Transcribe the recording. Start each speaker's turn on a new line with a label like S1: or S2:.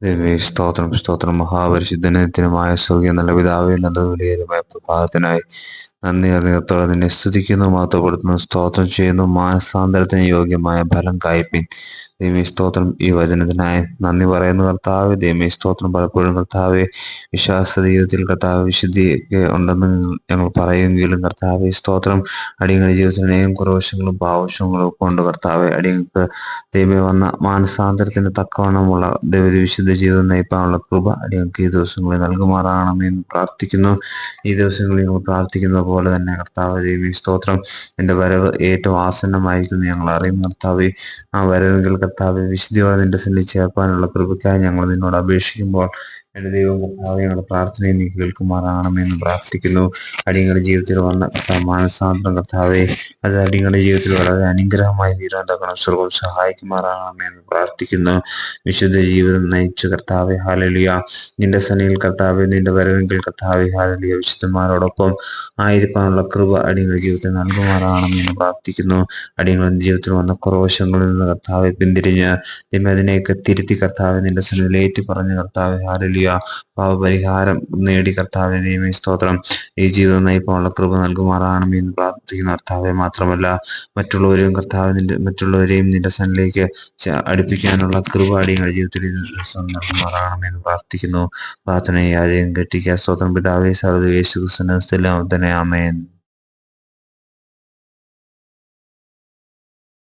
S1: ദൈവമേ സ്തോത്രം സ്തോത്രം മഹാപരിശുദ്ധനത്തിനുമായ സ്വർഗീയ നല്ല പിതാവേ നല്ല വിലയേറുമായ പ്രഭാതത്തിനായി നന്ദി അറിയത്തോടെ നിന്നെ സ്തുതിക്കുന്നു മഹത്വപ്പെടുത്തുന്നു സ്തോത്രം ചെയ്യുന്നു മാനസാന്തരത്തിന് യോഗ്യമായ ഫലം കായ്പിൻ. ദൈവമേ സ്തോത്രം ഈ വചനത്തിനായി നന്ദി പറയുന്നു കർത്താവേ. ദൈവമേ സ്തോത്രം പലപ്പോഴും കർത്താവെ വിശ്വാസ ജീവിതത്തിൽ കർത്താവ് വിശുദ്ധി ഉണ്ടെന്ന് ഞങ്ങൾ പറയുമെങ്കിലും കർത്താവെ സ്തോത്രം അടിയങ്ങളുടെ ജീവിതത്തിൽ അനേകം കുറവശങ്ങളും പാവശങ്ങളും ഒക്കെ ഉണ്ട് കർത്താവെ. അടിയങ്ങൾക്ക് ദൈവമേ വന്ന മാനസാന്തരത്തിന് തക്കവണ്ണമുള്ള ദൈവ വിശുദ്ധ ജീവിതം നയിപ്പാനുള്ള കൃപ അടിയങ്ങൾക്ക് ഈ ദിവസങ്ങളിൽ നൽകുമാറാകണമെന്ന് പ്രാർത്ഥിക്കുന്നു. ഈ ദിവസങ്ങളിൽ ഞങ്ങൾ പ്രാർത്ഥിക്കുന്നത് പോലെ തന്നെ കർത്താവ് ദൈവമേ സ്തോത്രം എൻ്റെ വരവ് ഏറ്റവും ആസന്നമായിരിക്കുന്നു ഞങ്ങൾ അറിയുന്നു കർത്താവെ. ആ വരവെങ്കിൽ കർത്താവെ വിശുദ്ധിയോടെ നിന്റെ സന്നിധി ചേർക്കാനുള്ള കൃപയ്ക്കായി ഞങ്ങൾ നിന്നോട് അപേക്ഷിക്കുമ്പോൾ എൻ്റെ ദൈവം കർത്താവെ ഞങ്ങളുടെ പ്രാർത്ഥനയെ നീ കേൾക്കുമാറാകണമെന്ന് പ്രാർത്ഥിക്കുന്നു. അടിയങ്ങളുടെ ജീവിതത്തിൽ വന്ന മാനസാന്തരം കർത്താവെ അത് അടിയങ്ങളുടെ ജീവിതത്തിൽ വളരെ അനുഗ്രഹമായി തീരാൻ തക്കണം സ്വർഗം സഹായിക്കുമാറാകണമെന്ന് പ്രാർത്ഥിക്കുന്നു. വിശുദ്ധ ജീവിതം നയിച്ചു കർത്താവെ ഹാലലിയ നിന്റെ സന്നിധിയിൽ കർത്താവെ നിന്റെ വരവെങ്കിൽ കർത്താവെ ഹാലലിയ വിശുദ്ധന്മാരോടൊപ്പം ആയിരിക്കാനുള്ള കൃപ അടിയങ്ങളുടെ ജീവിതത്തിൽ നൽകുമാറാകണമെന്ന് പ്രാർത്ഥിക്കുന്നു. അടിയങ്ങളുടെ ജീവിതത്തിൽ വന്ന കുറവശങ്ങളിൽ നിന്ന് കർത്താവെ പിന്തിരിഞ്ഞ് അതിനെയൊക്കെ തിരുത്തി കർത്താവെ നിന്റെ സന്നിധിയിൽ ഏറ്റു പറഞ്ഞ് കർത്താവെ ഹാലലിയ പാപപരിഹാരം നേടി കർത്താവെ ദൈവമേ സ്തോത്രം ഈ ജീവിതം നയിപ്പാനുള്ള കൃപ നൽകുമാറാകണമെന്ന് പ്രാർത്ഥിക്കുന്ന കർത്താവെ. മാത്രമല്ല മറ്റുള്ളവരെയും നിന്റെ സന്നിധിയിലേക്ക് അടുപ്പിക്കാനുള്ള കൃപ അടിയങ്ങളുടെ ജീവിതത്തിൽ നൽകുമാറാകണമെന്ന് പ്രാർത്ഥിക്കുന്നു. പ്രാർത്ഥനയെ ആരെയും കെട്ടിക്കുക സ്തോത്രം പിതാവേ സർവ്വ യേശു ക്രിസ്തുവിന്റെ നാമത്തിൽ തന്നെ ആമേൻ.